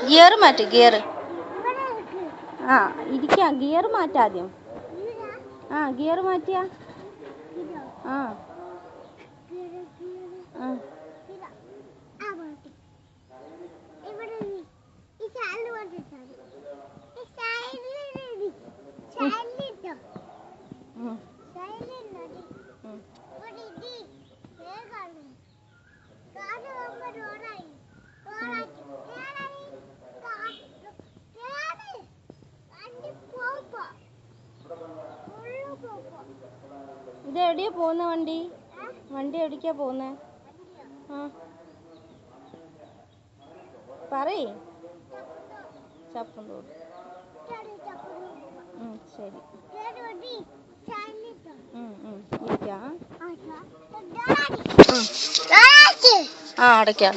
Gear മാറ്റ് gear. ആ ഇരിക്കാം. Gear മാറ്റാദ്യം. ആ ഗിയർ മാറ്റിയ. ആ ഇത് എവിടെയാ പോകുന്ന വണ്ടി? വണ്ടി എവിടേക്കാ പോകുന്നേ? ആ പറയ്. ചപ്പന്തോട്. ശരി. ഇരിക്കാം. ആ അടയ്ക്കാം.